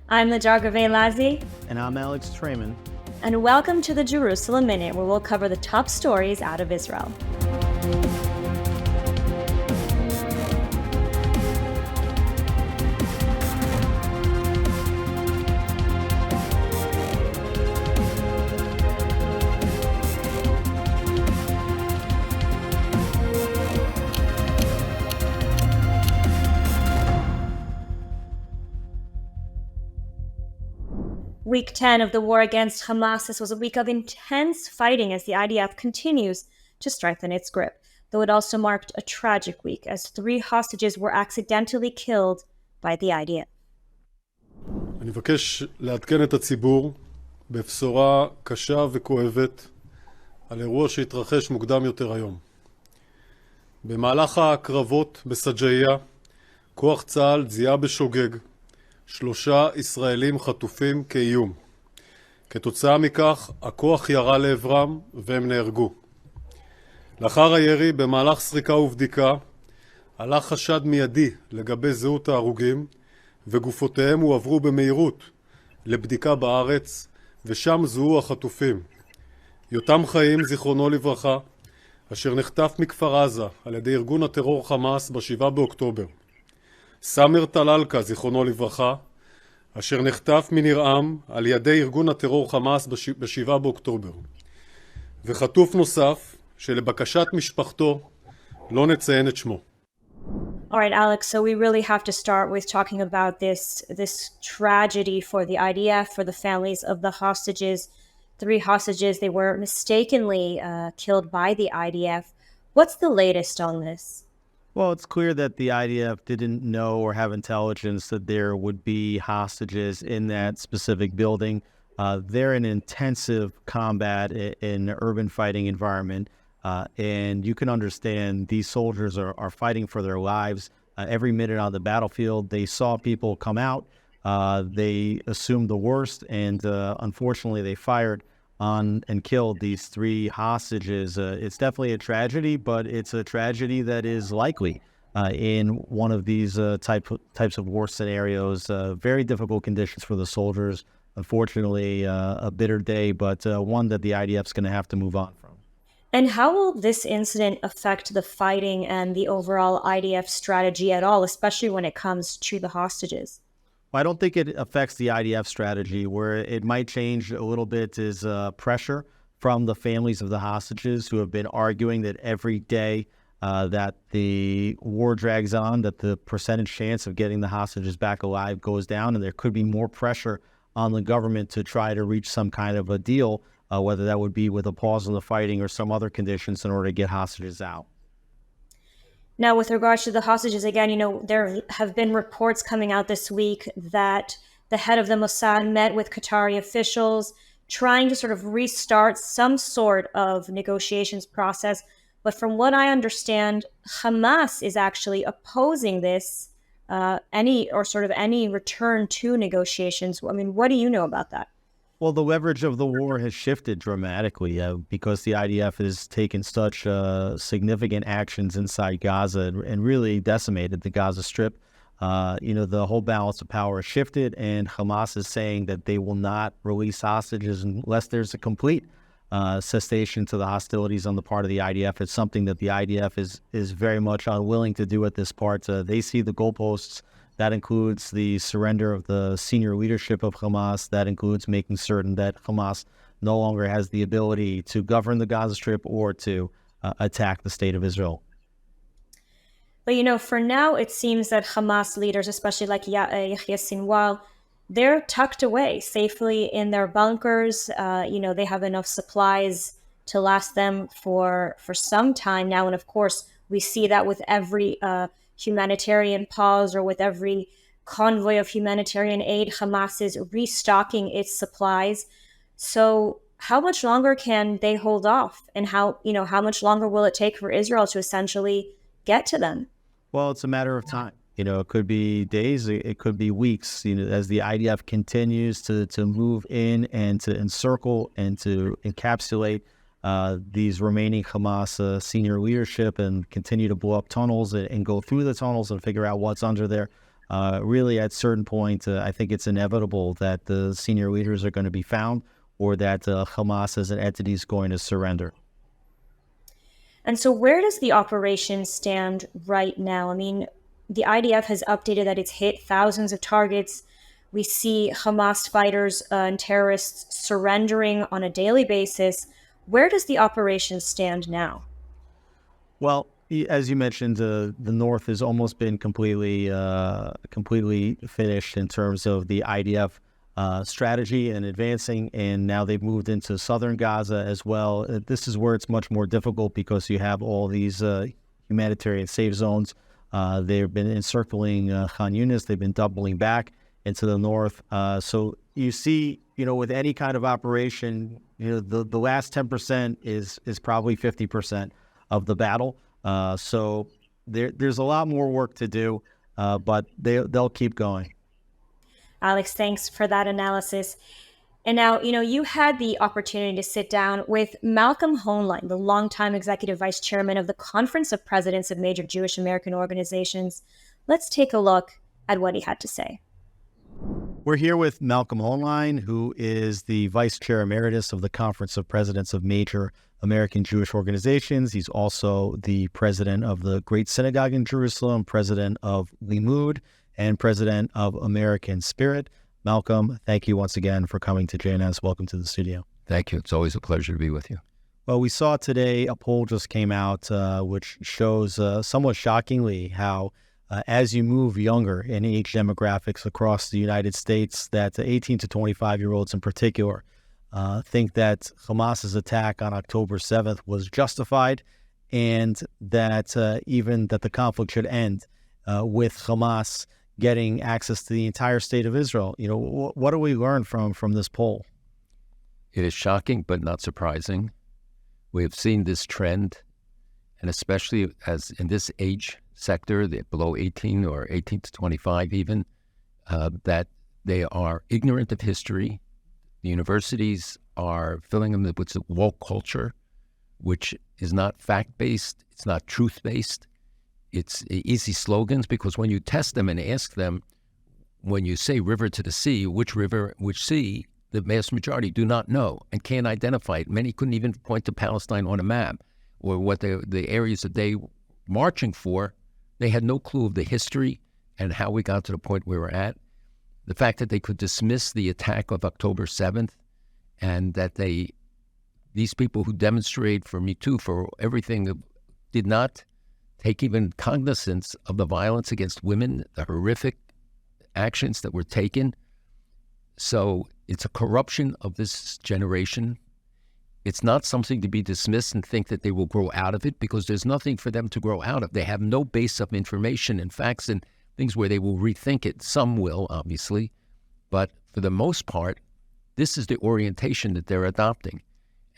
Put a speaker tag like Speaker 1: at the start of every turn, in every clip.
Speaker 1: I'm Lidar Gravé-Lazi.
Speaker 2: And I'm Alex Traiman.
Speaker 1: And welcome to the Jerusalem Minute, where we'll cover the top stories out of Israel. Week 10 of the war against Hamas. This was a week of intense fighting as the IDF continues to strengthen its grip, though it also marked a tragic week as 3 hostages were accidentally killed by the IDF.
Speaker 3: אני מבקש לעדכן את הציבור בבשורה קשה וכואבת על אירוע שהתרחש מוקדם יותר היום. במהלך הקרבות בסג'עיה, כוח צה"ל זיהה בשוגג 3 ישראלים חטופים כאיום. כתוצאה מכך, הכוח ירה לעברם והם נהרגו. לאחר הירי, במהלך סריקה ובדיקה, עלה חשד מיידי לגבי זהות ההרוגים, וגופותיהם הועברו במהירות לבדיקה בארץ, ושם זוהו החטופים. יותם חיים, זיכרונו לברכה, אשר נחטף מכפר עזה על ידי ארגון הטרור חמאס ב7 באוקטובר. סאמר טלאלקה, זיכרונו לברכה, אשר נחטף מניר-עם על ידי ארגון הטרור חמאס ב7 באוקטובר. וחטוף נוסף שלבקשת משפחתו לא נציין את שמו.
Speaker 1: All right, Alex, so we really have to start with talking about this tragedy for the IDF, for the families of the hostages. 3 hostages, they were mistakenly killed by the IDF. What's the latest on this?
Speaker 2: Well, it's clear that the IDF didn't know or have intelligence that there would be hostages in that specific building. They're in intensive combat in an urban fighting environment. And you can understand these soldiers are fighting for their lives every minute on the battlefield. They saw people come out. They assumed the worst. And unfortunately, they fired on and killed these 3 hostages. It's definitely a tragedy, but it's a tragedy that is likely in one of these types of war scenarios. Very difficult conditions for the soldiers. Unfortunately, a bitter day, but one that the IDF is going to have to move on from.
Speaker 1: And how will this incident affect the fighting and the overall IDF strategy at all, especially when it comes to the hostages?
Speaker 2: I don't think it affects the IDF strategy. Where it might change a little bit is pressure from the families of the hostages who have been arguing that every day that the war drags on, that the percentage chance of getting the hostages back alive goes down, and there could be more pressure on the government to try to reach some kind of a deal, whether that would be with a pause in the fighting or some other conditions in order to get hostages out.
Speaker 1: Now, with regards to the hostages, again, there have been reports coming out this week that the head of the Mossad met with Qatari officials trying to sort of restart some sort of negotiations process. But from what I understand, Hamas is actually opposing this, any return to negotiations. I mean, what do you know about that?
Speaker 2: Well, the leverage of the war has shifted dramatically because the IDF has taken such significant actions inside Gaza and really decimated the Gaza Strip. The whole balance of power has shifted, and Hamas is saying that they will not release hostages unless there's a complete cessation to the hostilities on the part of the IDF. It's something that the IDF is very much unwilling to do at this part. They see the goalposts. That includes the surrender of the senior leadership of Hamas. That includes making certain that Hamas no longer has the ability to govern the Gaza Strip or to attack the state of Israel.
Speaker 1: But, for now, it seems that Hamas leaders, especially like Yahya Sinwar, they're tucked away safely in their bunkers. They have enough supplies to last them for some time now. And of course, we see that with every humanitarian pause or with every convoy of humanitarian aid, Hamas is restocking its supplies. So how much longer can they hold off? And how much longer will it take for Israel to essentially get to them?
Speaker 2: Well, it's a matter of time. It could be days, it could be weeks, as the IDF continues to move in and to encircle and to encapsulate these remaining Hamas senior leadership and continue to blow up tunnels and go through the tunnels and figure out what's under there. really at certain point, I think it's inevitable that the senior leaders are going to be found, or that Hamas as an entity is going to surrender.
Speaker 1: And so where does the operation stand right now? I mean, the IDF has updated that it's hit thousands of targets. We see Hamas fighters and terrorists surrendering on a daily basis. Where does the operation stand now?
Speaker 2: Well, as you mentioned, the North has almost been completely finished in terms of the IDF strategy and advancing, and now they've moved into southern Gaza as well. This is where it's much more difficult because you have all these humanitarian safe zones. They've been encircling Khan Yunis. They've been doubling back into the north. So you see, with any kind of operation, the last 10% is probably 50% of the battle. So there's a lot more work to do, but they'll keep going.
Speaker 1: Alex, thanks for that analysis. And now, you had the opportunity to sit down with Malcolm Hoenlein, the longtime executive vice chairman of the Conference of Presidents of Major Jewish American Organizations. Let's take a look at what he had to say.
Speaker 2: We're here with Malcolm Hoenlein, who is the vice chair emeritus of the Conference of Presidents of Major American Jewish Organizations. He's also the president of the Great Synagogue in Jerusalem, president of Limmud, and president of American Spirit. Malcolm, thank you once again for coming to JNS. Welcome to the studio.
Speaker 4: Thank you. It's always a pleasure to be with you.
Speaker 2: Well, we saw today a poll just came out which shows somewhat shockingly how as you move younger in age demographics across the United States, that 18 to 25-year-olds in particular think that Hamas's attack on October 7th was justified, and that even that the conflict should end with Hamas getting access to the entire state of Israel. What do we learn from this poll?
Speaker 4: It is shocking, but not surprising. We have seen this trend, and especially as in this age sector, below 18 or 18 to 25 even, that they are ignorant of history. The universities are filling them with woke culture, which is not fact-based, it's not truth-based. It's easy slogans, because when you test them and ask them, when you say river to the sea, which river, which sea, the vast majority do not know and can't identify it. Many couldn't even point to Palestine on a map, or what the areas that they were marching for. They had no clue of the history and how we got to the point where we're at. The fact that they could dismiss the attack of October 7th, and that these people who demonstrated for Me Too, for everything, did not take even cognizance of the violence against women, the horrific actions that were taken. So it's a corruption of this generation. It's not something to be dismissed and think that they will grow out of it, because there's nothing for them to grow out of. They have no base of information and facts and things where they will rethink it. Some will, obviously, but for the most part, this is the orientation that they're adopting.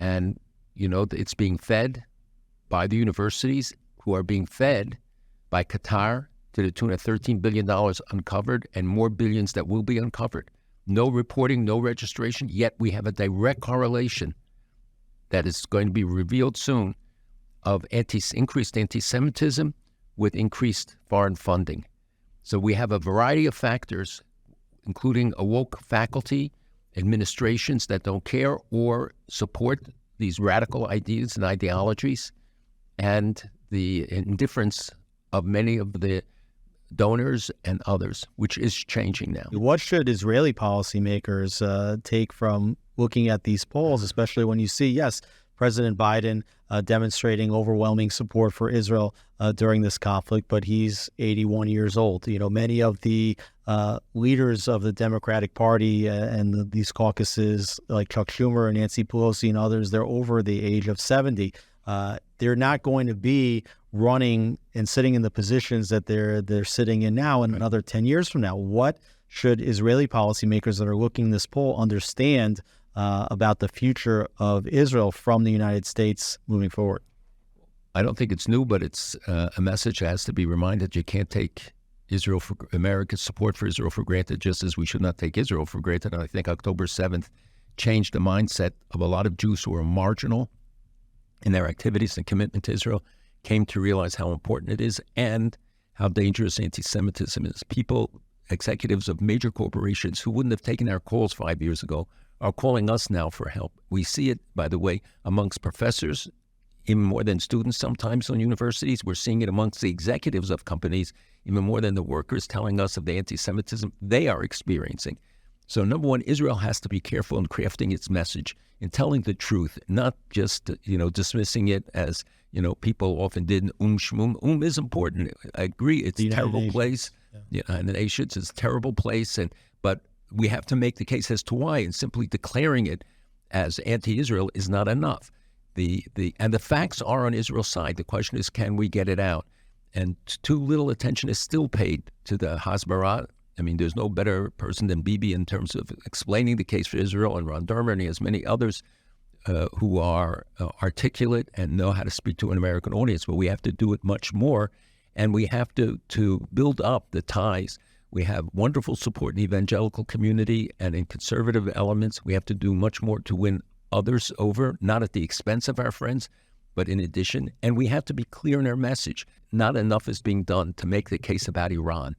Speaker 4: And, it's being fed by the universities, who are being fed by Qatar to the tune of $13 billion uncovered, and more billions that will be uncovered. No reporting, no registration, yet we have a direct correlation that is going to be revealed soon of increased anti-Semitism with increased foreign funding. So we have a variety of factors, including a woke faculty, administrations that don't care or support these radical ideas and ideologies, and the indifference of many of the donors and others, which is changing now.
Speaker 2: What should Israeli policymakers take from looking at these polls, especially when you see, yes, President Biden demonstrating overwhelming support for Israel during this conflict, but he's 81 years old. Many of the leaders of the Democratic Party and these caucuses, like Chuck Schumer and Nancy Pelosi and others, they're over the age of 70. They're not going to be running and sitting in the positions that they're sitting in now in another 10 years from now. What should Israeli policymakers that are looking at this poll understand about the future of Israel from the United States moving forward?
Speaker 4: I don't think it's new, but it's a message that has to be reminded. You can't take America's support for Israel for granted, just as we should not take Israel for granted. And I think October 7th changed the mindset of a lot of Jews who are marginal in their activities and commitment to Israel, came to realize how important it is and how dangerous anti-Semitism is. People, executives of major corporations who wouldn't have taken our calls 5 years ago are calling us now for help. We see it, by the way, amongst professors, even more than students sometimes on universities. We're seeing it amongst the executives of companies, even more than the workers telling us of the anti-Semitism they are experiencing. So number one, Israel has to be careful in crafting its message, in telling the truth, not just, dismissing it as, people often did, shmum. Is important. I agree. It's a terrible place. Yeah. And the nations is a terrible place. But we have to make the case as to why, and simply declaring it as anti-Israel is not enough. And the facts are on Israel's side. The question is, can we get it out? And too little attention is still paid to the Hasbara. I mean, there's no better person than Bibi in terms of explaining the case for Israel, and Ron Dermer, and he has many others who are articulate and know how to speak to an American audience. But we have to do it much more, and we have to build up the ties. We have wonderful support in the evangelical community and in conservative elements. We have to do much more to win others over, not at the expense of our friends, but in addition. And we have to be clear in our message. Not enough is being done to make the case about Iran.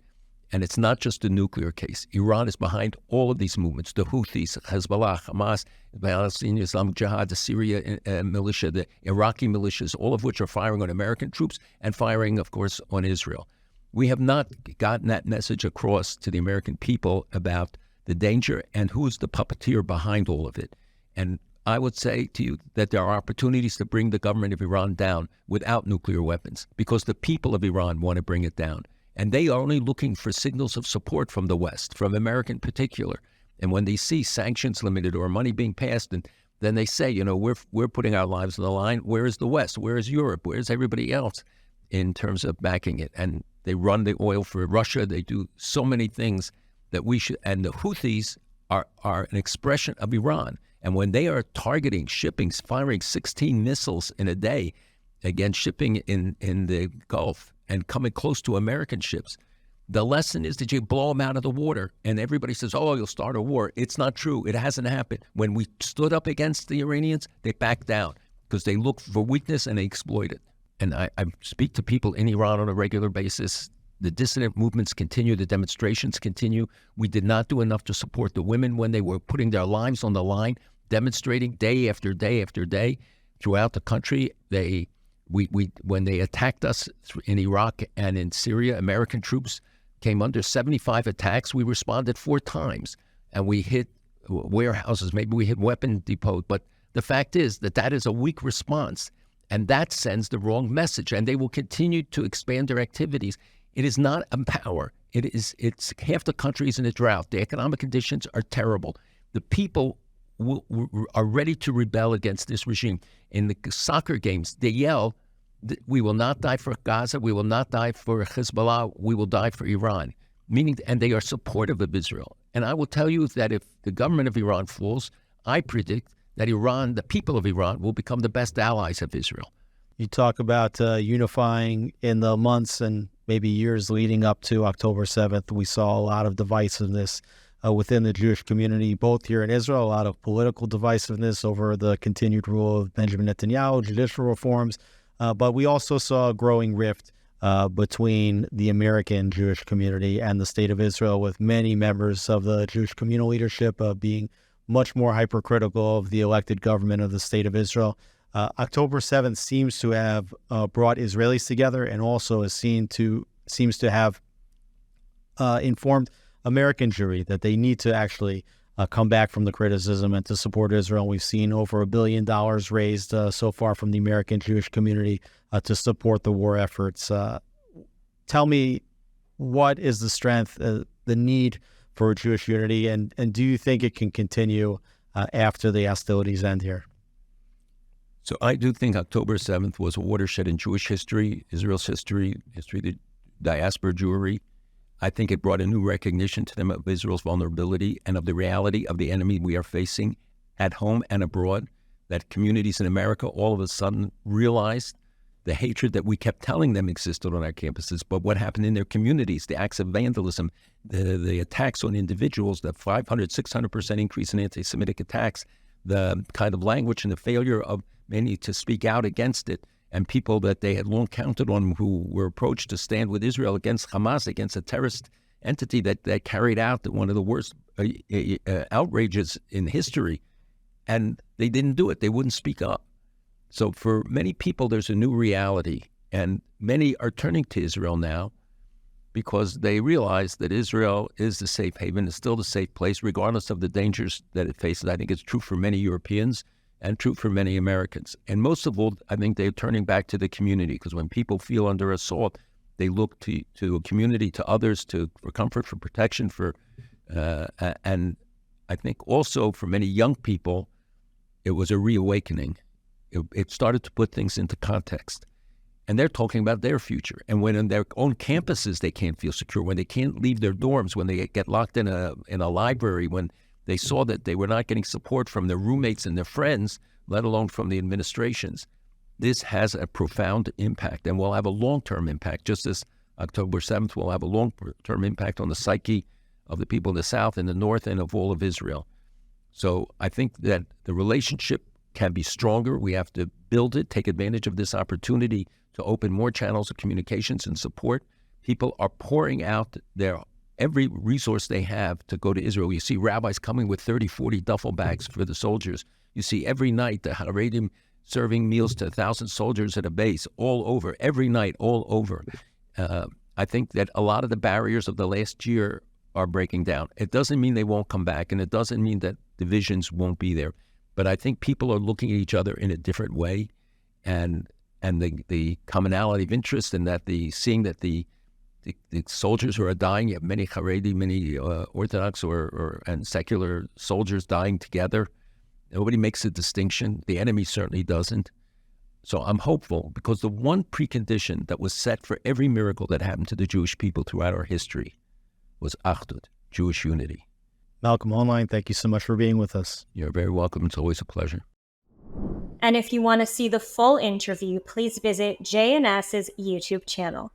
Speaker 4: And it's not just a nuclear case. Iran is behind all of these movements, the Houthis, Hezbollah, Hamas, the Palestinian Islamic Jihad, the Syria militia, the Iraqi militias, all of which are firing on American troops and firing, of course, on Israel. We have not gotten that message across to the American people about the danger and who is the puppeteer behind all of it. And I would say to you that there are opportunities to bring the government of Iran down without nuclear weapons, because the people of Iran want to bring it down. And they are only looking for signals of support from the West, from America in particular. And when they see sanctions limited or money being passed, and then they say, we're putting our lives on the line. Where is the West? Where is Europe? Where is everybody else in terms of backing it? And they run the oil for Russia. They do so many things that we should. And the Houthis are an expression of Iran. And when they are targeting shipping, firing 16 missiles in a day against shipping in the Gulf and coming close to American ships, the lesson is that you blow them out of the water. And everybody says, you'll start a war. It's not true. It hasn't happened. When we stood up against the Iranians, they backed down because they looked for weakness and they exploit it. And I speak to people in Iran on a regular basis. The dissident movements continue. The demonstrations continue. We did not do enough to support the women when they were putting their lives on the line, demonstrating day after day after day throughout the country. When they attacked us in Iraq and in Syria, American troops came under 75 attacks. We responded 4 times, and we hit warehouses. Maybe we hit weapon depots. But the fact is that is a weak response, and that sends the wrong message. And they will continue to expand their activities. It is not a power. It's half the country is in a drought. The economic conditions are terrible. The people are ready to rebel against this regime. In the soccer games, they yell, "We will not die for Gaza. We will not die for Hezbollah. We will die for Iran." And they are supportive of Israel. And I will tell you that if the government of Iran falls, I predict that Iran, the people of Iran, will become the best allies of Israel.
Speaker 2: You talk about unifying in the months and maybe years leading up to October 7th. We saw a lot of divisiveness within the Jewish community, both here in Israel, a lot of political divisiveness over the continued rule of Benjamin Netanyahu, judicial reforms. But we also saw a growing rift between the American Jewish community and the state of Israel, with many members of the Jewish communal leadership being much more hypercritical of the elected government of the state of Israel. October 7th seems to have brought Israelis together, and also seems to have informed American Jewry that they need to actually come back from the criticism and to support Israel. We've seen over $1 billion raised so far from the American Jewish community to support the war efforts. Tell me, what is the strength, the need for Jewish unity, and do you think it can continue after the hostilities end here?
Speaker 4: So I do think October 7th was a watershed in Jewish history, Israel's history of the diaspora Jewry. I think it brought a new recognition to them of Israel's vulnerability and of the reality of the enemy we are facing at home and abroad, that communities in America all of a sudden realized the hatred that we kept telling them existed on our campuses, but what happened in their communities, the acts of vandalism, the attacks on individuals, the 500, 600% increase in anti-Semitic attacks, the kind of language and the failure of many to speak out against it, and people that they had long counted on who were approached to stand with Israel against Hamas, against a terrorist entity that carried out one of the worst outrages in history. And they didn't do it. They wouldn't speak up. So for many people, there's a new reality. And many are turning to Israel now because they realize that Israel is the safe haven, is still the safe place, regardless of the dangers that it faces. I think it's true for many Europeans and true for many Americans. And most of all, I think they're turning back to the community, because when people feel under assault, they look to a community, to others, for comfort, for protection, and I think also for many young people, it was a reawakening. It started to put things into context. And they're talking about their future. And when in their own campuses they can't feel secure, when they can't leave their dorms, when they get locked in a library, when they saw that they were not getting support from their roommates and their friends, let alone from the administrations, this has a profound impact and will have a long-term impact. Just as October 7th will have a long-term impact on the psyche of the people in the South and the North and of all of Israel. So I think that the relationship can be stronger. We have to build it, take advantage of this opportunity to open more channels of communications and support. People are pouring out every resource they have to go to Israel. You see rabbis coming with 30, 40 duffel bags for the soldiers. You see every night the Haredim serving meals to 1,000 soldiers at a base all over, every night, all over. I think that a lot of the barriers of the last year are breaking down. It doesn't mean they won't come back, and it doesn't mean that divisions won't be there. But I think people are looking at each other in a different way, and the commonality of interest, and that seeing that the soldiers who are dying, you have many Haredi, many Orthodox and secular soldiers dying together. Nobody makes a distinction. The enemy certainly doesn't. So I'm hopeful, because the one precondition that was set for every miracle that happened to the Jewish people throughout our history was Achdut, Jewish unity.
Speaker 2: Malcolm Hoenlein, thank you so much for being with us.
Speaker 4: You're very welcome. It's always a pleasure.
Speaker 1: And if you want to see the full interview, please visit JNS's YouTube channel.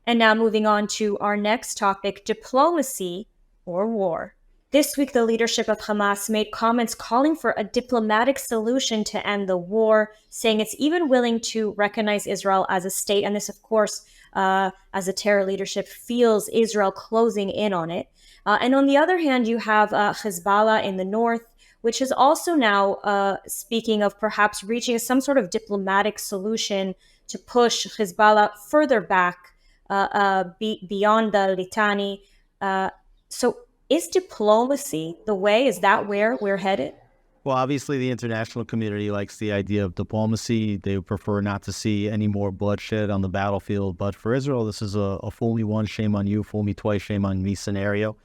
Speaker 1: And now moving on to our next topic, diplomacy or war. This week, the leadership of Hamas made comments calling for a diplomatic solution to end the war, saying it's even willing to recognize Israel as a state. And this, of course, as the terror leadership feels Israel closing in on it. And on the other hand, you have Hezbollah in the north, which is also now speaking of perhaps reaching some sort of diplomatic solution to push Hezbollah further back beyond the Litani. So is diplomacy the way? Is that where we're headed?
Speaker 2: Well, obviously, the international community likes the idea of diplomacy. They prefer not to see any more bloodshed on the battlefield. But for Israel, this is a fool me once, shame on you, fool me twice, shame on me scenario.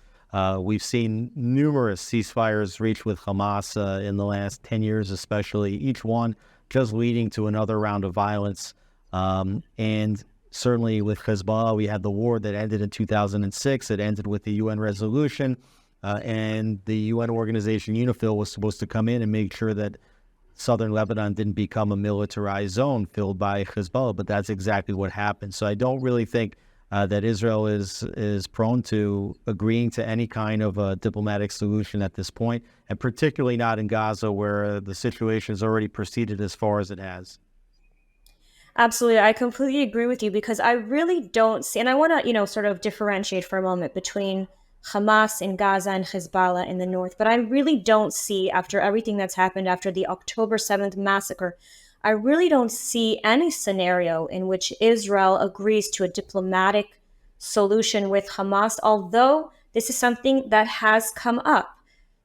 Speaker 2: We've seen numerous ceasefires reached with Hamas in the last 10 years, especially, each one just leading to another round of violence. And certainly with Hezbollah, we had the war that ended in 2006. It ended with the UN resolution. And the UN organization UNIFIL was supposed to come in and make sure that southern Lebanon didn't become a militarized zone filled by Hezbollah, but that's exactly what happened. So I don't really think that Israel is prone to agreeing to any kind of a diplomatic solution at this point, and particularly not in Gaza, where the situation has already proceeded as far as it has.
Speaker 1: Absolutely. I completely agree with you, because I really don't see, and I want to, sort of differentiate for a moment between Hamas in Gaza and Hezbollah in the north. But I really don't see, after everything that's happened after the October 7th massacre, I really don't see any scenario in which Israel agrees to a diplomatic solution with Hamas, although this is something that has come up.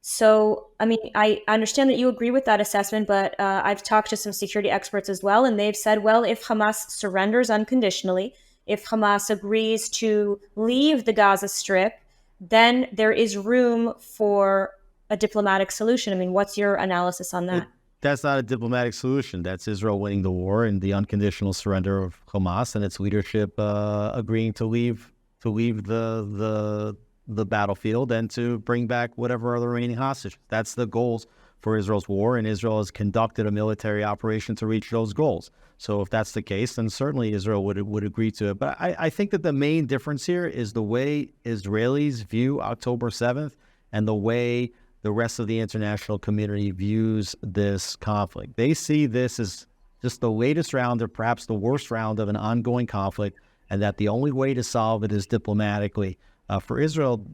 Speaker 1: So, I mean, I understand that you agree with that assessment, but I've talked to some security experts as well, and they've said, well, if Hamas surrenders unconditionally, if Hamas agrees to leave the Gaza Strip, then there is room for a diplomatic solution. I mean, what's your analysis on that?
Speaker 2: That's not a diplomatic solution. That's Israel winning the war and the unconditional surrender of Hamas and its leadership agreeing to leave the battlefield and to bring back whatever other remaining hostages. That's the goals for Israel's war, and Israel has conducted a military operation to reach those goals. So if that's the case, then certainly Israel would agree to it. But I think that the main difference here is the way Israelis view October 7th and the way the rest of the international community views this conflict. They see this as just the latest round or perhaps the worst round of an ongoing conflict, and that the only way to solve it is diplomatically. For Israel,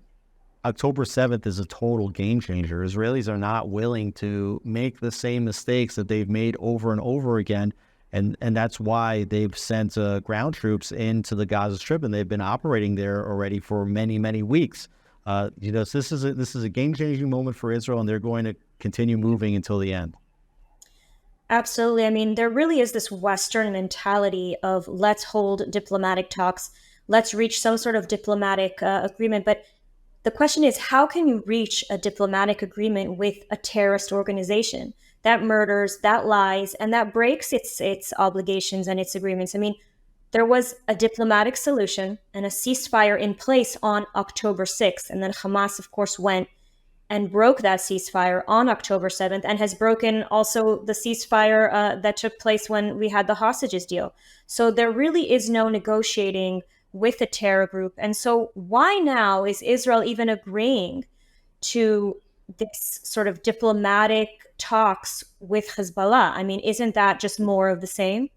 Speaker 2: October 7th is a total game changer. Israelis are not willing to make the same mistakes that they've made over and over again. And that's why they've sent ground troops into the Gaza Strip, and they've been operating there already for many, many weeks. So this is a game-changing moment for Israel, and they're going to continue moving until the end.
Speaker 1: Absolutely. I mean, there really is this Western mentality of let's hold diplomatic talks, let's reach some sort of diplomatic agreement. But the question is, how can you reach a diplomatic agreement with a terrorist organization that murders, that lies, and that breaks its obligations and its agreements? I mean, there was a diplomatic solution and a ceasefire in place on October 6th. And then Hamas, of course, went and broke that ceasefire on October 7th and has broken also the ceasefire that took place when we had the hostages deal. So there really is no negotiating with the terror group. And so why now is Israel even agreeing to this sort of diplomatic talks with Hezbollah? I mean, isn't that just more of the same?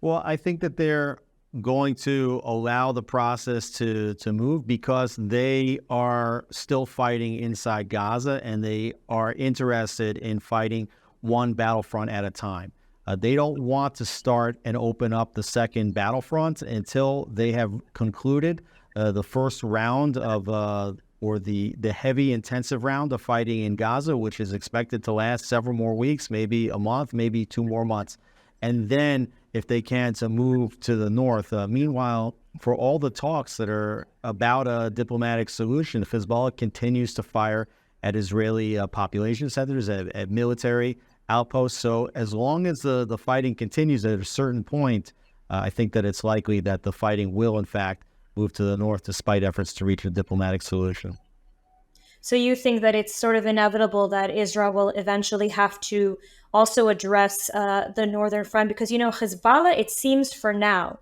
Speaker 2: Well, I think that they're going to allow the process to move because they are still fighting inside Gaza, and they are interested in fighting one battlefront at a time. They don't want to start and open up the second battlefront until they have concluded the first round of, or the heavy intensive round of fighting in Gaza, which is expected to last several more weeks, maybe a month, maybe 2 more months. And then, if they can, to move to the north. Meanwhile, for all the talks that are about a diplomatic solution, Hezbollah continues to fire at Israeli population centers, at military outposts. So as long as the fighting continues at a certain point, I think that it's likely that the fighting will, in fact, move to the north despite efforts to reach a diplomatic solution.
Speaker 1: So you think that it's sort of inevitable that Israel will eventually have to also address the northern front? Because, you know, Hezbollah, it seems for now,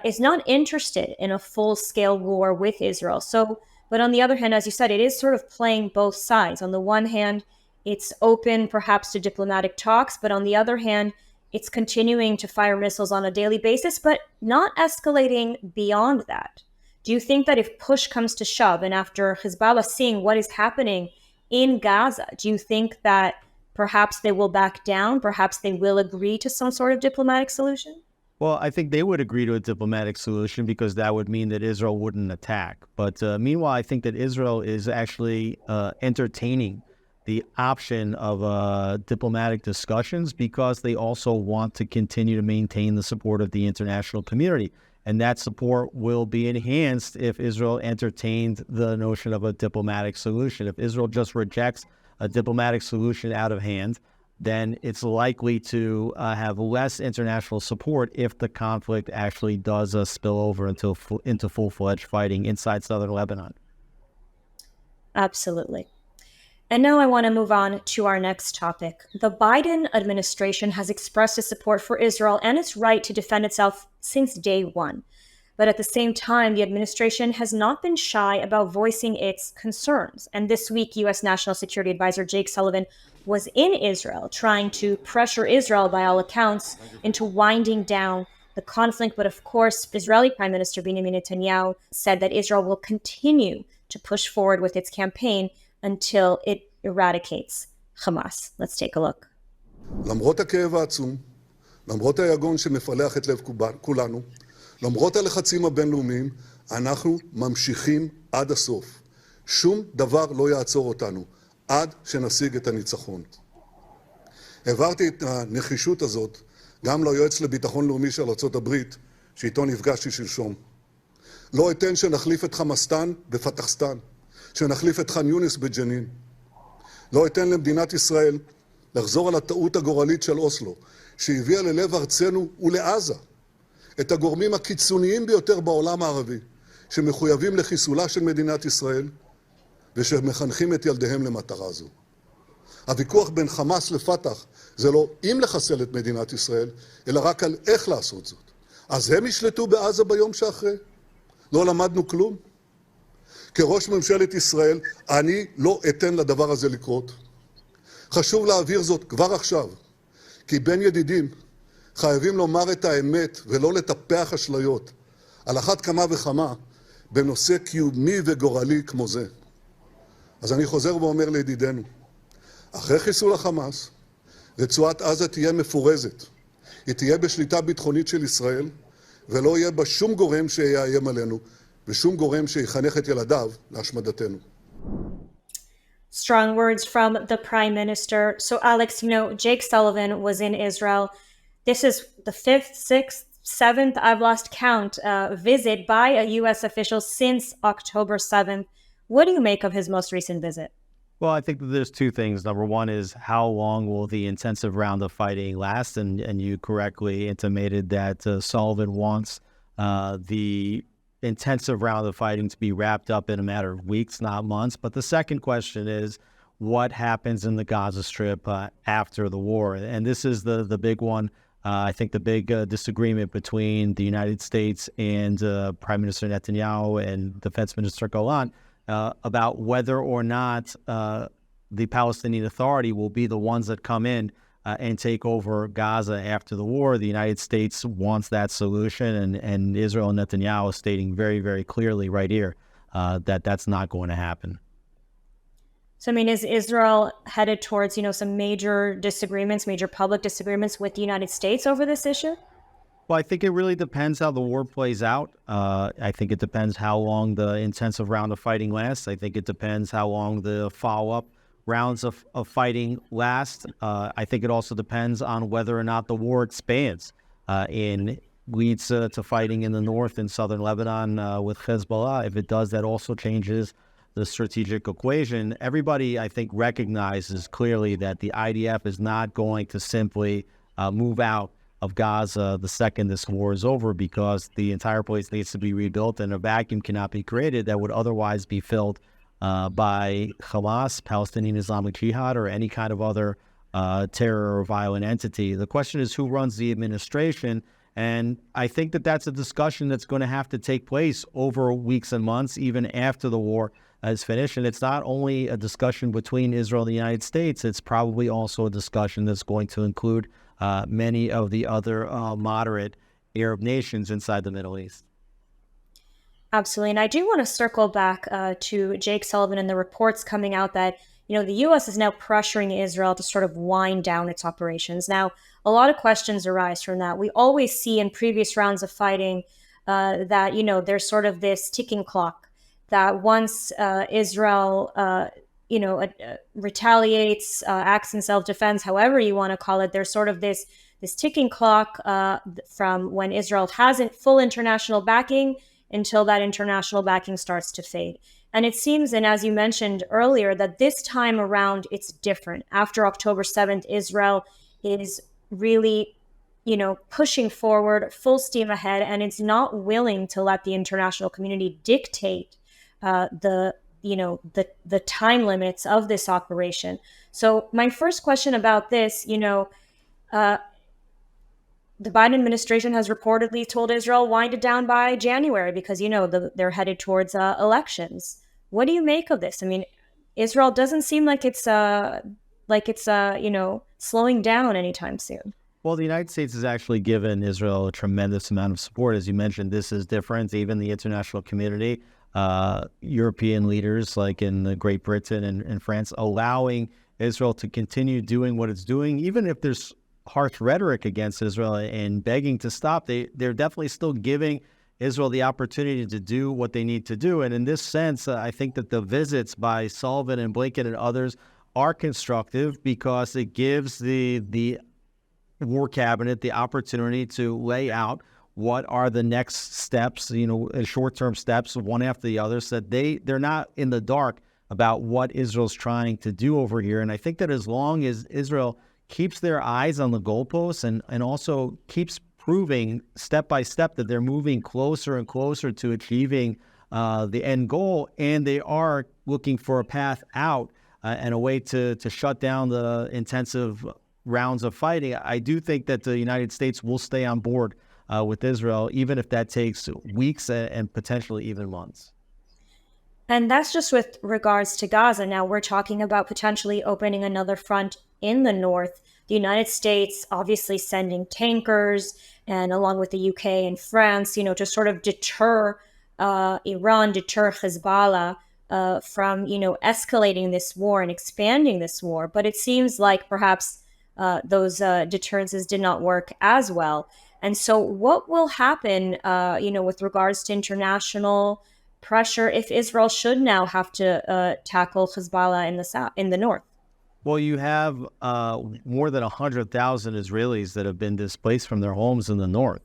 Speaker 1: is not interested in a full-scale war with Israel. So, but on the other hand, as you said, it is sort of playing both sides. On the one hand, it's open perhaps to diplomatic talks, but on the other hand, it's continuing to fire missiles on a daily basis, but not escalating beyond that. Do you think that if push comes to shove, and after Hezbollah seeing what is happening in Gaza, do you think that perhaps they will back down? Perhaps they will agree to some sort of diplomatic solution?
Speaker 2: Well, I think they would agree to a diplomatic solution because that would mean that Israel wouldn't attack. But meanwhile, I think that Israel is actually entertaining the option of diplomatic discussions because they also want to continue to maintain the support of the international community. And that support will be enhanced if Israel entertained the notion of a diplomatic solution. If Israel just rejects a diplomatic solution out of hand, then it's likely to have less international support if the conflict actually does spill over into full-fledged fighting inside southern Lebanon.
Speaker 1: Absolutely. And now I want to move on to our next topic. The Biden administration has expressed its support for Israel and its right to defend itself since day one. But at the same time, the administration has not been shy about voicing its concerns. And this week, U.S. National Security Advisor Jake Sullivan was in Israel trying to pressure Israel, by all accounts, into winding down the conflict. But of course, Israeli Prime Minister Benjamin Netanyahu said that Israel will continue to push forward with its campaign until it eradicates Hamas. Let's take a look.
Speaker 5: למרות הכאב העצום, למרות היגון שמפלח את לב כולנו, למרות הלחצים הבינלאומיים, אנחנו ממשיכים עד הסוף. שום דבר לא יעצור אותנו, עד שנשיג את הניצחון. העברתי את הנחישות הזאת גם ליועץ לביטחון לאומי של ארצות הברית, שאיתו נפגשתי שלשום. לא אתן שנחליף את חמאסטן בפתחסטן, שנחליף את ח'אן יונס בג'נין. לא אתן למדינת ישראל לחזור על הטעות הגורלית של אוסלו, שהביאה ללב ארצנו ולעזה את הגורמים הקיצוניים ביותר בעולם הערבי, שמחויבים לחיסולה של מדינת ישראל, ושמחנכים את ילדיהם למטרה זו. הוויכוח בין חמאס לפתח זה לא אם לחסל את מדינת ישראל, אלא רק על איך לעשות זאת. אז הם ישלטו בעזה ביום שאחרי? לא למדנו כלום? כראש ממשלת ישראל, אני לא אתן לדבר הזה לקרות. חשוב להעביר זאת כבר עכשיו, כי בין ידידים חייבים לומר את האמת ולא לטפח אשליות. על אחת כמה וכמה בנושא קיומי וגורלי כמו זה. אז אני חוזר ואומר לידידינו, אחרי חיסול החמאס, רצועת עזה תהיה מפורזת. היא תהיה בשליטה ביטחונית של ישראל, ולא יהיה בה שום גורם שיאיים עלינו, ושום גורם שיחנך את ילדיו להשמדתנו.
Speaker 1: Strong words from the Prime Minister. So, Alex, Jake Sullivan was in Israel. This is the 5th, 6th, 7th, I've lost count, visit by a U.S. official since October 7th. What do you make of his most recent visit?
Speaker 2: Well, I think that there's two things. Number one is how long will the intensive round of fighting last? And you correctly intimated that Sullivan wants the intensive round of fighting to be wrapped up in a matter of weeks, not months. But the second question is what happens in the Gaza Strip after the war? And this is the big one. I think the big disagreement between the United States and Prime Minister Netanyahu and Defense Minister Golan about whether or not the Palestinian Authority will be the ones that come in and take over Gaza after the war. The United States wants that solution, and Israel and Netanyahu is stating very, very clearly right here that that's not going to happen.
Speaker 1: So, is Israel headed towards, some major disagreements, major public disagreements with the United States over this issue?
Speaker 2: Well, I think it really depends how the war plays out. I think it depends how long the intensive round of fighting lasts. I think it depends how long the follow-up rounds of fighting last. I think it also depends on whether or not the war expands and leads to fighting in the north in southern Lebanon with Hezbollah. If it does, that also changes the strategic equation. Everybody, I think, recognizes clearly that the IDF is not going to simply move out of Gaza the second this war is over, because the entire place needs to be rebuilt and a vacuum cannot be created that would otherwise be filled by Hamas, Palestinian Islamic Jihad, or any kind of other terror or violent entity. The question is who runs the administration, and I think that that's a discussion that's going to have to take place over weeks and months, even after the war is finished. And it's not only a discussion between Israel and the United States, it's probably also a discussion that's going to include many of the other moderate Arab nations inside the Middle East.
Speaker 1: Absolutely. And I do want to circle back to Jake Sullivan and the reports coming out that, the U.S. is now pressuring Israel to sort of wind down its operations. Now, a lot of questions arise from that. We always see in previous rounds of fighting that, there's sort of this ticking clock that once Israel, retaliates, acts in self-defense, however you want to call it, there's sort of this ticking clock from when Israel hasn't full international backing until that international backing starts to fade. And it seems, and as you mentioned earlier, that this time around it's different. After October 7th, Israel is really, pushing forward full steam ahead, and it's not willing to let the international community dictate the time limits of this operation. So my first question about this, the Biden administration has reportedly told Israel wind it down by January because, they're headed towards elections. What do you make of this? Israel doesn't seem like it's slowing down anytime soon.
Speaker 2: Well, the United States has actually given Israel a tremendous amount of support. As you mentioned, this is different. Even the international community, European leaders like in Great Britain and France, allowing Israel to continue doing what it's doing, even if there's harsh rhetoric against Israel and begging to stop, they're definitely still giving Israel the opportunity to do what they need to do. And in this sense, I think that the visits by Sullivan and Blinken and others are constructive because it gives the war cabinet the opportunity to lay out what are the next steps, short-term steps, one after the other, so that they're not in the dark about what Israel's trying to do over here. And I think that as long as Israel keeps their eyes on the goalposts and also keeps proving step by step that they're moving closer and closer to achieving the end goal, and they are looking for a path out and a way to shut down the intensive rounds of fighting, I do think that the United States will stay on board with Israel, even if that takes weeks and potentially even months.
Speaker 1: And that's just with regards to Gaza. Now we're talking about potentially opening another front in the north. the United States obviously sending tankers, and along with the UK and France, to sort of deter Iran, deter Hezbollah from, escalating this war and expanding this war. But it seems like perhaps those deterrences did not work as well. And so what will happen, with regards to international pressure if Israel should now have to tackle Hezbollah in the south, in the north?
Speaker 2: Well, you have more than 100,000 Israelis that have been displaced from their homes in the north.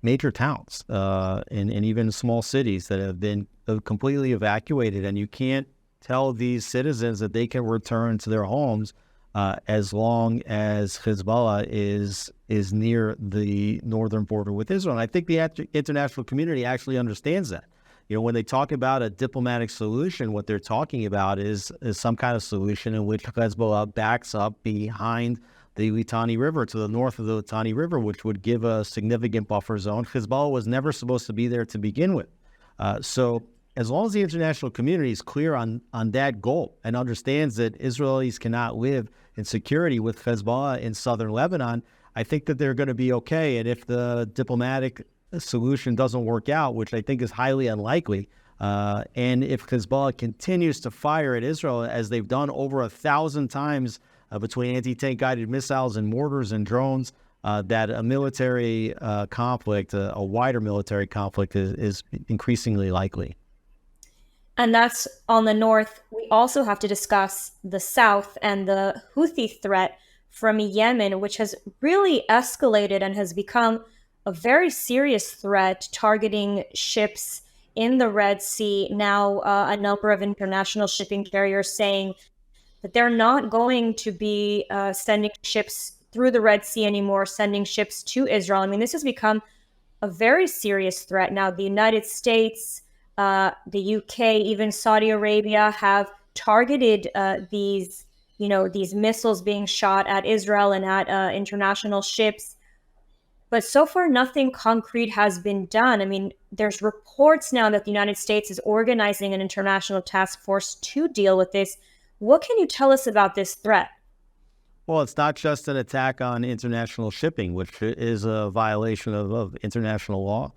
Speaker 2: Major towns and even small cities that have been completely evacuated, and you can't tell these citizens that they can return to their homes as long as Hezbollah is near the northern border with Israel. And I think the international community actually understands that. When they talk about a diplomatic solution, what they're talking about is some kind of solution in which Hezbollah backs up behind the Litani River, to the north of the Litani River, which would give a significant buffer zone. Hezbollah was never supposed to be there to begin with. So as long as the international community is clear on that goal and understands that Israelis cannot live in security with Hezbollah in southern Lebanon, I think that they're going to be okay. And if the diplomatic solution doesn't work out, which I think is highly unlikely, and if Hezbollah continues to fire at Israel as they've done over 1,000 times between anti-tank guided missiles and mortars and drones, that a military conflict, a wider military conflict is increasingly likely.
Speaker 1: And that's on the north. We also have to discuss the south and the Houthi threat from Yemen, which has really escalated and has become a very serious threat, targeting ships in the Red Sea. Now, a number of international shipping carriers saying that they're not going to be sending ships through the Red Sea anymore, sending ships to Israel. I mean, this has become a very serious threat. Now, the United States, the UK, even Saudi Arabia have targeted these missiles being shot at Israel and at international ships. But so far, nothing concrete has been done. I mean, there's reports now that the United States is organizing an international task force to deal with this. What can you tell us about this threat?
Speaker 2: Well, it's not just an attack on international shipping, which is a violation of international law.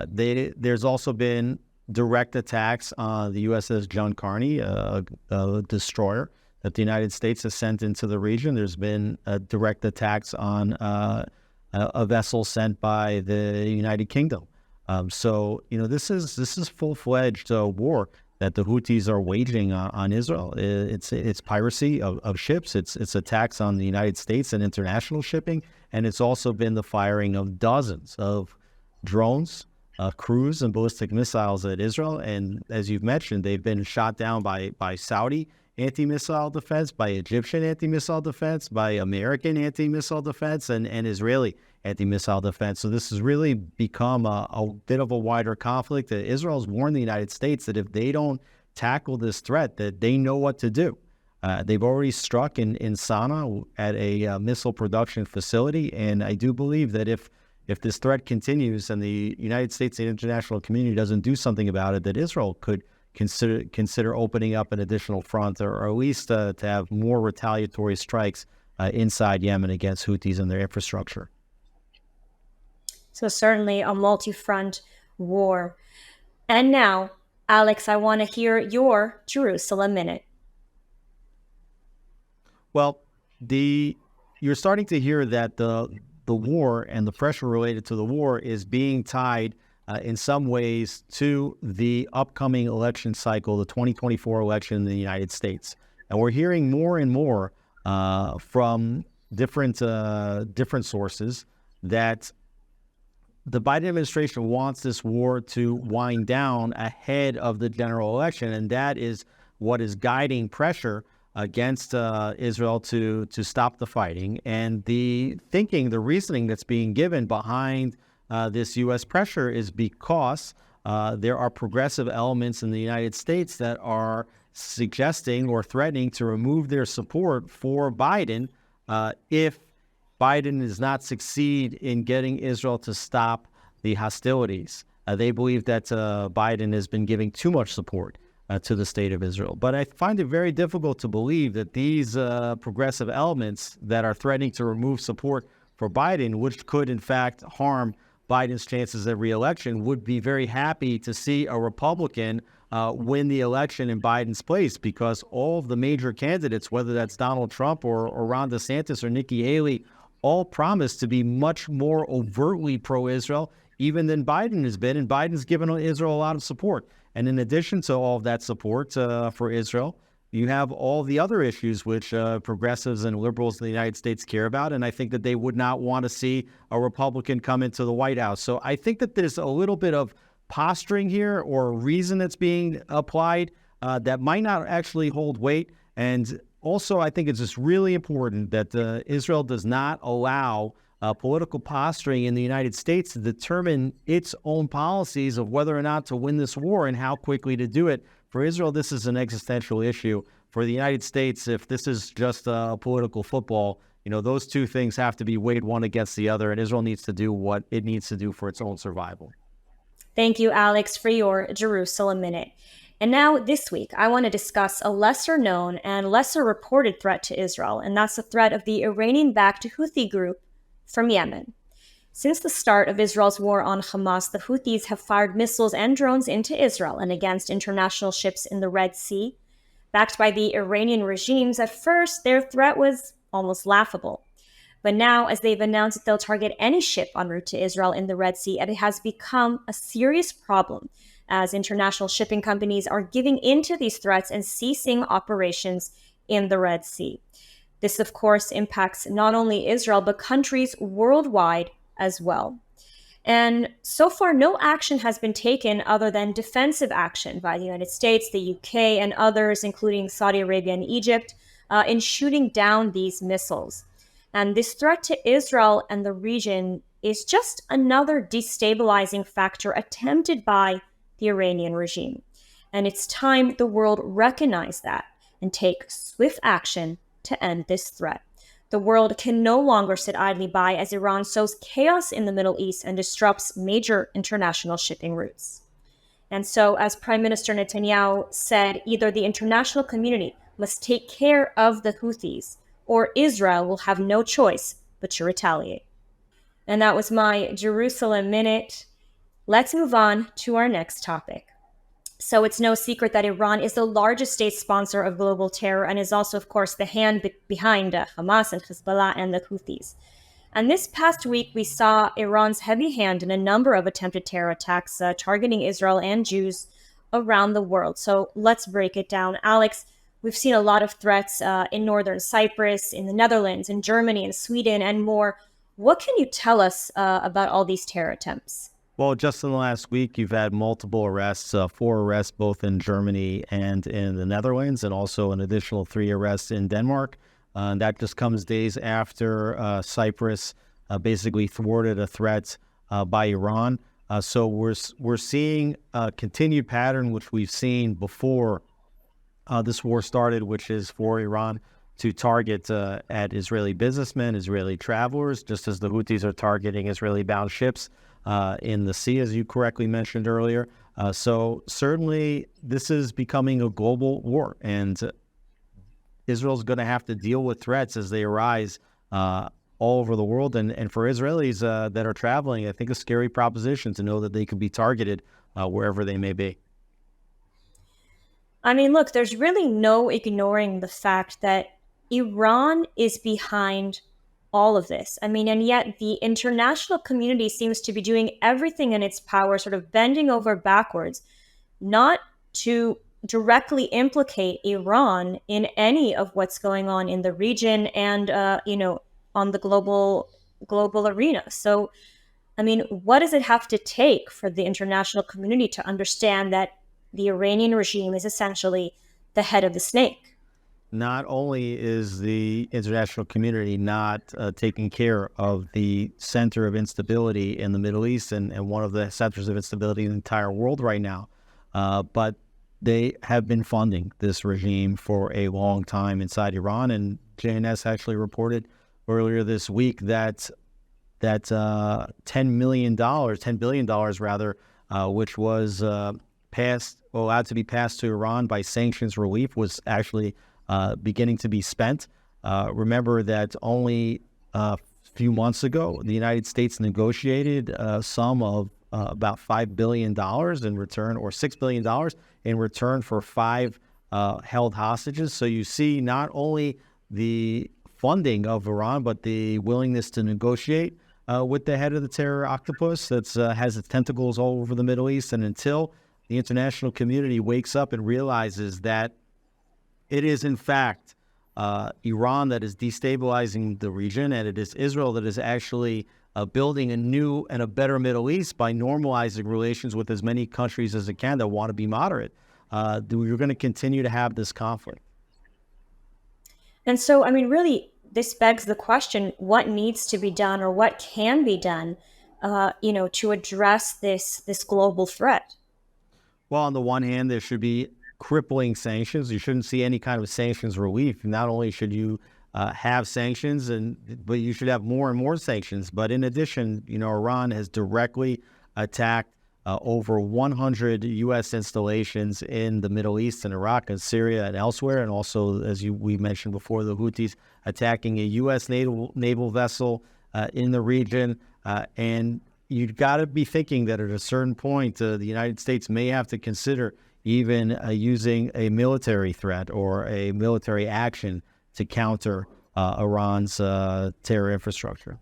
Speaker 2: There's also been direct attacks on the USS John Carney, a destroyer that the United States has sent into the region. There's been direct attacks on a vessel sent by the United Kingdom. So this is full-fledged war that the Houthis are waging on Israel. It's piracy of ships. It's attacks on the United States and international shipping, and it's also been the firing of dozens of drones, cruise and ballistic missiles at Israel. And as you've mentioned, they've been shot down by Saudi anti-missile defense, by Egyptian anti-missile defense, by American anti-missile defense, and Israeli anti-missile defense. So this has really become a bit of a wider conflict. Israel's warned the United States that if they don't tackle this threat, that they know what to do. They've already struck in Sana'a at a missile production facility, and I do believe that if this threat continues and the United States and international community doesn't do something about it, that Israel could consider opening up an additional front, or at least to have more retaliatory strikes inside Yemen against Houthis and their infrastructure.
Speaker 1: So certainly a multi-front war. And now, Alex, I want to hear your Jerusalem Minute.
Speaker 2: Well, you're starting to hear that the war and the pressure related to the war is being tied in some ways to the upcoming election cycle, the 2024 election in the United States. And we're hearing more and more from different sources that the Biden administration wants this war to wind down ahead of the general election, and that is what is guiding pressure against Israel to stop the fighting. And the reasoning that's being given behind this U.S. pressure is because there are progressive elements in the United States that are suggesting or threatening to remove their support for Biden if Biden does not succeed in getting Israel to stop the hostilities. They believe that Biden has been giving too much support to the state of Israel. But I find it very difficult to believe that these progressive elements that are threatening to remove support for Biden, which could in fact harm Biden's chances at re-election, would be very happy to see a Republican win the election in Biden's place, because all of the major candidates, whether that's Donald Trump or Ron DeSantis or Nikki Haley, all promise to be much more overtly pro-Israel even than Biden has been, and Biden's given Israel a lot of support. And in addition to all of that support for Israel, you have all the other issues which progressives and liberals in the United States care about, and I think that they would not want to see a Republican come into the White House. So I think that there's a little bit of posturing here, or a reason that's being applied that might not actually hold weight. And also, I think it's just really important that Israel does not allow political posturing in the United States to determine its own policies of whether or not to win this war and how quickly to do it. For Israel, this is an existential issue. For the United States, if this is just a political football, those two things have to be weighed one against the other, and Israel needs to do what it needs to do for its own survival.
Speaker 1: Thank you, Alex, for your Jerusalem Minute. And now, this week, I want to discuss a lesser-known and lesser-reported threat to Israel, and that's the threat of the Iranian-backed Houthi group from Yemen. Since the start of Israel's war on Hamas, the Houthis have fired missiles and drones into Israel and against international ships in the Red Sea. Backed by the Iranian regimes, at first, their threat was almost laughable. But now, as they've announced that they'll target any ship en route to Israel in the Red Sea, it has become a serious problem, as international shipping companies are giving in to these threats and ceasing operations in the Red Sea. This, of course, impacts not only Israel, but countries worldwide as well. And so far, no action has been taken other than defensive action by the United States, the UK, and others, including Saudi Arabia and Egypt, in shooting down these missiles. And this threat to Israel and the region is just another destabilizing factor attempted by the Iranian regime. And it's time the world recognize that and take swift action to end this threat. The world can no longer sit idly by as Iran sows chaos in the Middle East and disrupts major international shipping routes. And so, as Prime Minister Netanyahu said, either the international community must take care of the Houthis, or Israel will have no choice but to retaliate. And that was my Jerusalem Minute. Let's move on to our next topic. So it's no secret that Iran is the largest state sponsor of global terror and is also, of course, the hand behind Hamas and Hezbollah and the Houthis. And this past week, we saw Iran's heavy hand in a number of attempted terror attacks targeting Israel and Jews around the world. So let's break it down. Alex, we've seen a lot of threats in northern Cyprus, in the Netherlands, in Germany, in Sweden, and more. What can you tell us about all these terror attempts?
Speaker 2: Well, just in the last week, you've had multiple arrests, 4 arrests both in Germany and in the Netherlands, and also an additional 3 arrests in Denmark. And that just comes days after Cyprus basically thwarted a threat by Iran. So we're seeing a continued pattern, which we've seen before this war started, which is for Iran to target at Israeli businessmen, Israeli travelers, just as the Houthis are targeting Israeli-bound ships in the sea, as you correctly mentioned earlier. So certainly this is becoming a global war, and Israel's going to have to deal with threats as they arise all over the world. And for Israelis that are traveling, I think a scary proposition to know that they could be targeted wherever they may be.
Speaker 1: I mean, look, there's really no ignoring the fact that Iran is behind all of this. I mean, and yet the international community seems to be doing everything in its power, sort of bending over backwards, not to directly implicate Iran in any of what's going on in the region and, on the global arena. So, I mean, what does it have to take for the international community to understand that the Iranian regime is essentially the head of the snake?
Speaker 2: Not only is the international community not taking care of the center of instability in the Middle East and one of the centers of instability in the entire world right now, but they have been funding this regime for a long time inside Iran. And JNS actually reported earlier this week that $10 billion, which was allowed to be passed to Iran by sanctions relief was actually beginning to be spent. Remember that only a few months ago, the United States negotiated a sum of about $5 billion in return, or $6 billion in return for 5 held hostages. So you see not only the funding of Iran, but the willingness to negotiate with the head of the terror octopus that has its tentacles all over the Middle East. And until the international community wakes up and realizes that it is, in fact, Iran that is destabilizing the region, and it is Israel that is actually building a new and a better Middle East by normalizing relations with as many countries as it can that want to be moderate, we're going to continue to have this conflict.
Speaker 1: And so, I mean, really, this begs the question, what needs to be done, or what can be done, to address this global threat?
Speaker 2: Well, on the one hand, there should be crippling sanctions. You shouldn't see any kind of sanctions relief. Not only should you have sanctions, but you should have more and more sanctions. But in addition, Iran has directly attacked over 100 U.S. installations in the Middle East, and Iraq and Syria and elsewhere. And also, as we mentioned before, the Houthis attacking a U.S. naval vessel in the region. And you've got to be thinking that at a certain point, the United States may have to consider even using a military threat or a military action to counter Iran's terror infrastructure.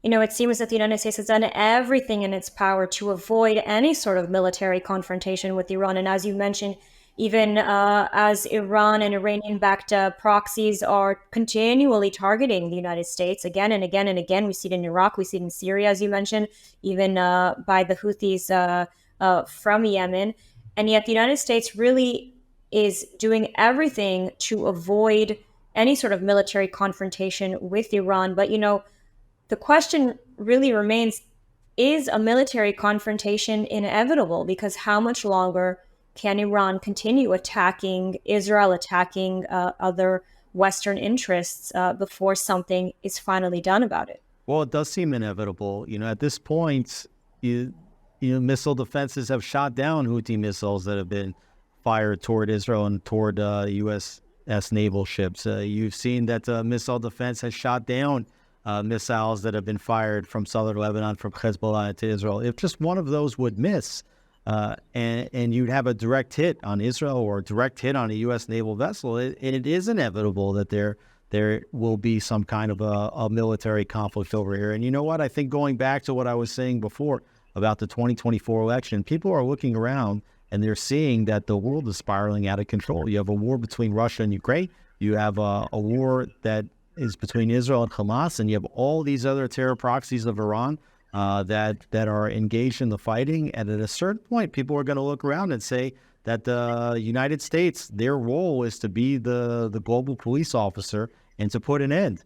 Speaker 1: It seems that the United States has done everything in its power to avoid any sort of military confrontation with Iran. And as you mentioned, even as Iran and Iranian-backed proxies are continually targeting the United States again and again and again. We see it in Iraq, we see it in Syria, as you mentioned, even by the Houthis from Yemen. And yet the United States really is doing everything to avoid any sort of military confrontation with Iran. But, the question really remains, is a military confrontation inevitable? Because how much longer can Iran continue attacking Israel, attacking other Western interests before something is finally done about it?
Speaker 2: Well, it does seem inevitable. At this point, missile defenses have shot down Houthi missiles that have been fired toward Israel and toward U.S. naval ships. You've seen that missile defense has shot down missiles that have been fired from southern Lebanon, from Hezbollah to Israel. If just one of those would miss, and you'd have a direct hit on Israel or a direct hit on a U.S. naval vessel, it is inevitable that there will be some kind of a military conflict over here. And you know what? I think going back to what I was saying before about the 2024 election, people are looking around and they're seeing that the world is spiraling out of control. You have a war between Russia and Ukraine. You have a war that is between Israel and Hamas, and you have all these other terror proxies of Iran that are engaged in the fighting. And at a certain point, people are going to look around and say that the United States, their role is to be the global police officer and to put an end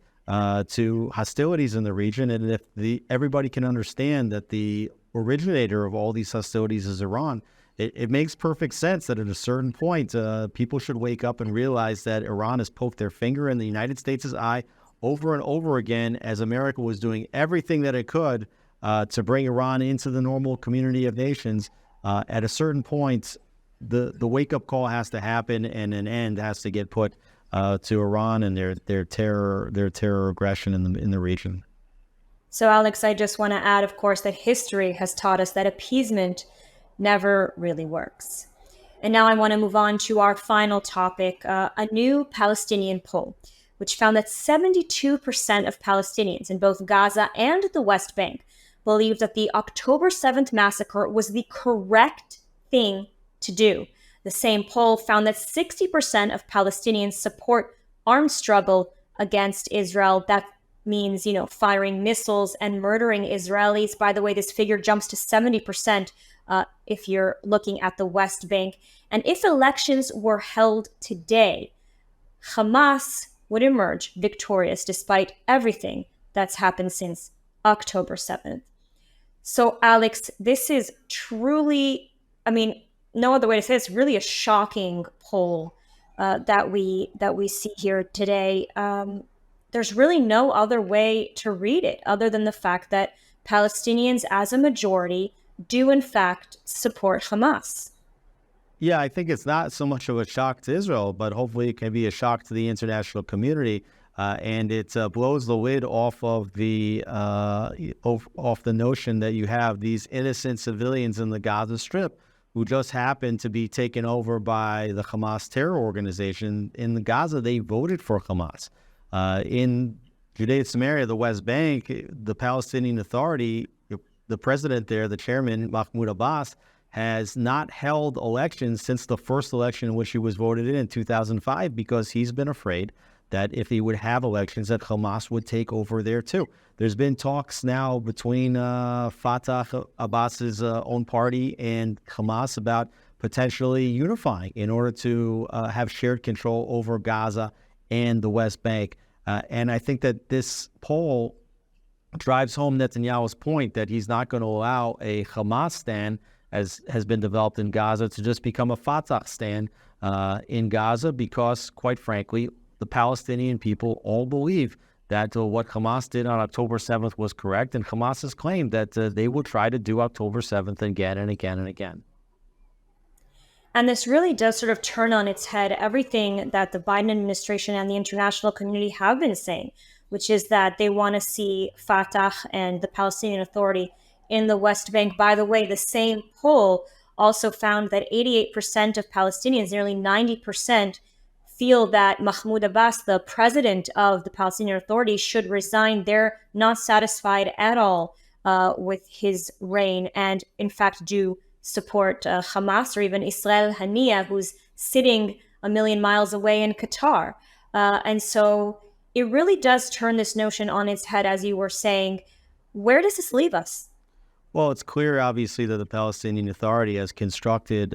Speaker 2: to hostilities in the region. And if everybody can understand that the originator of all these hostilities is Iran, it makes perfect sense that at a certain point, people should wake up and realize that Iran has poked their finger in the United States' eye over and over again, as America was doing everything that it could to bring Iran into the normal community of nations. At a certain point, the wake-up call has to happen, and an end has to get put to Iran and their terror aggression in the region.
Speaker 1: So, Alex, I just want to add, of course, that history has taught us that appeasement never really works. And now I want to move on to our final topic, a new Palestinian poll, which found that 72% of Palestinians in both Gaza and the West Bank believe that the October 7th massacre was the correct thing to do. The same poll found that 60% of Palestinians support armed struggle against Israel. That means, firing missiles and murdering Israelis. By the way, this figure jumps to 70% if you're looking at the West Bank. And if elections were held today, Hamas would emerge victorious despite everything that's happened since October 7th. So, Alex, this is truly, no other way to say it's really a shocking poll that we see here today. There's really no other way to read it other than the fact that Palestinians as a majority do in fact support Hamas?
Speaker 2: Yeah, I think it's not so much of a shock to Israel, but hopefully it can be a shock to the international community, and it blows the lid off of the notion that you have these innocent civilians in the Gaza Strip who just happen to be taken over by the Hamas terror organization. In the Gaza, they voted for Hamas. In Judea and Samaria, the West Bank, the Palestinian Authority, the president there, the chairman, Mahmoud Abbas, has not held elections since the first election in which he was voted in 2005, because he's been afraid that if he would have elections, that Hamas would take over there too. There's been talks now between Fatah, Abbas's own party, and Hamas about potentially unifying in order to have shared control over Gaza and the West Bank. And I think that this poll drives home Netanyahu's point that he's not going to allow a Hamas stand, as has been developed in Gaza, to just become a Fatah stand in Gaza, because, quite frankly, the Palestinian people all believe that what Hamas did on October 7th was correct, and Hamas has claimed that they will try to do October 7th again and again and again.
Speaker 1: And this really does sort of turn on its head everything that the Biden administration and the international community have been saying, which is that they want to see Fatah and the Palestinian Authority in the West Bank. By the way, the same poll also found that 88% of Palestinians, nearly 90%, feel that Mahmoud Abbas, the president of the Palestinian Authority, should resign. They're not satisfied at all with his reign, and in fact do support Hamas, or even Israel Haniya, who's sitting a million miles away in Qatar. And so it really does turn this notion on its head, as you were saying. Where does this leave us?
Speaker 2: Well, it's clear, obviously, that the Palestinian Authority, as constructed,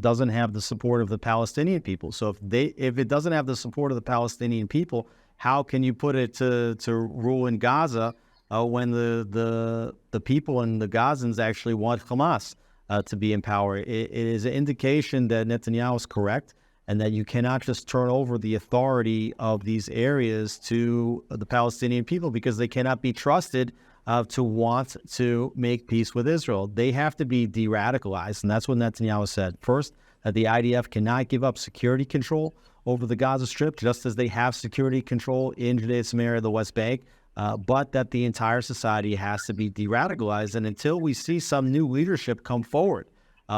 Speaker 2: doesn't have the support of the Palestinian people. So if it doesn't have the support of the Palestinian people, how can you put it to rule in Gaza when the people and the Gazans actually want Hamas to be in power? It is an indication that Netanyahu is correct, and that you cannot just turn over the authority of these areas to the Palestinian people, because they cannot be trusted to want to make peace with Israel. They have to be de-radicalized, and that's what Netanyahu said. First, that the IDF cannot give up security control over the Gaza Strip, just as they have security control in Judea and Samaria, the West Bank, but that the entire society has to be de-radicalized. And until we see some new leadership come forward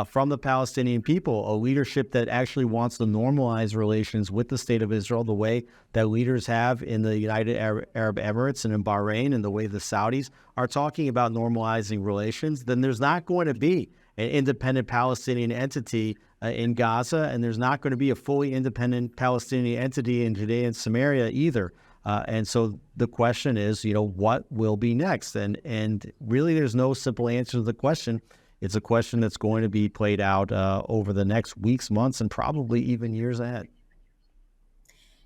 Speaker 2: from the Palestinian people, a leadership that actually wants to normalize relations with the state of Israel the way that leaders have in the United Arab Emirates and in Bahrain, and the way the Saudis are talking about normalizing relations, then there's not going to be an independent Palestinian entity in Gaza, and there's not going to be a fully independent Palestinian entity in Judea and Samaria either. And so the question is, what will be next? And really, there's no simple answer to the question. It's a question that's going to be played out over the next weeks, months, and probably even years ahead.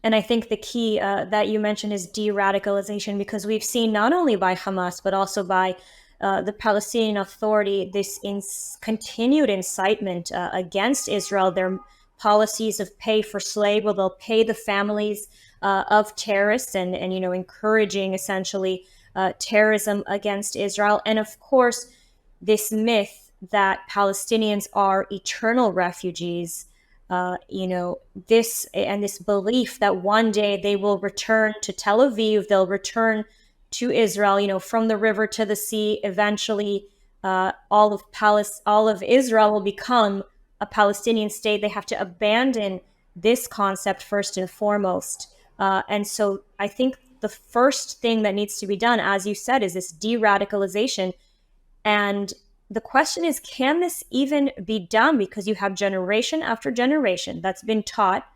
Speaker 1: And I think the key that you mentioned is de-radicalization, because we've seen not only by Hamas, but also by the Palestinian Authority, this continued incitement against Israel, their policies of pay for slave, where they'll pay the families of terrorists and encouraging essentially terrorism against Israel. And of course, this myth that Palestinians are eternal refugees, this belief that one day they will return to Tel Aviv, they'll return to Israel, from the river to the sea. Eventually, all of Israel will become a Palestinian state. They have to abandon this concept first and foremost. And so I think the first thing that needs to be done, as you said, is this de-radicalization. And the question is, can this even be done? Because you have generation after generation that's been taught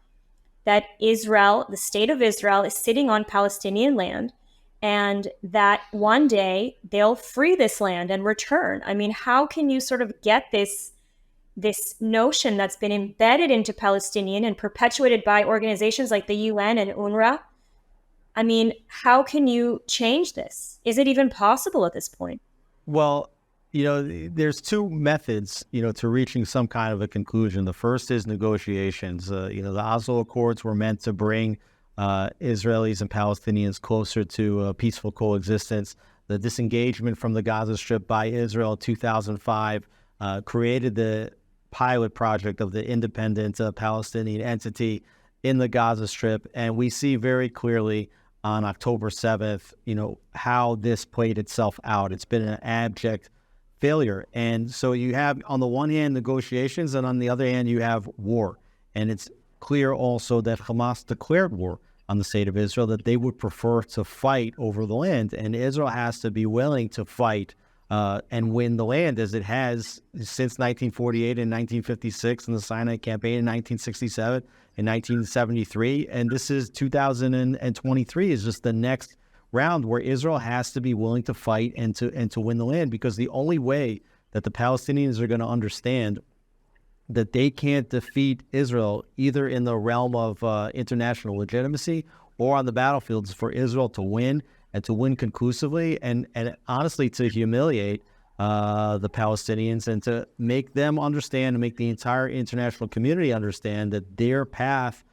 Speaker 1: that Israel, the state of Israel, is sitting on Palestinian land, and that one day they'll free this land and return. I mean, how can you sort of get this notion that's been embedded into Palestinian and perpetuated by organizations like the UN and UNRWA? I mean, how can you change this? Is it even possible at this point?
Speaker 2: Well, there's two methods, to reaching some kind of a conclusion. The first is negotiations. The Oslo Accords were meant to bring Israelis and Palestinians closer to peaceful coexistence. the disengagement from the Gaza Strip by Israel in 2005 created the pilot project of the independent Palestinian entity in the Gaza Strip. And we see very clearly on October 7th, how this played itself out. It's been an abject failure. And so you have, on the one hand, negotiations, and on the other hand, you have war. And it's clear also that Hamas declared war on the state of Israel, that they would prefer to fight over the land. And Israel has to be willing to fight and win the land, as it has since 1948 and 1956, and the Sinai Campaign in 1967 and 1973. And this is 2023 is just the next round where Israel has to be willing to fight and to win the land, because the only way that the Palestinians are going to understand that they can't defeat Israel, either in the realm of international legitimacy or on the battlefields, for Israel to win, and to win conclusively, and honestly to humiliate the Palestinians, and to make them understand, and make the entire international community understand, that their path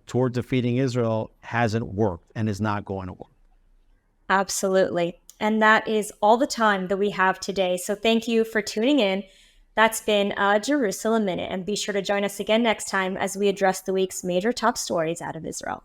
Speaker 2: toward defeating Israel hasn't worked and is not going to work.
Speaker 1: Absolutely. And that is all the time that we have today. So thank you for tuning in. That's been a Jerusalem Minute, and be sure to join us again next time as we address the week's major top stories out of Israel.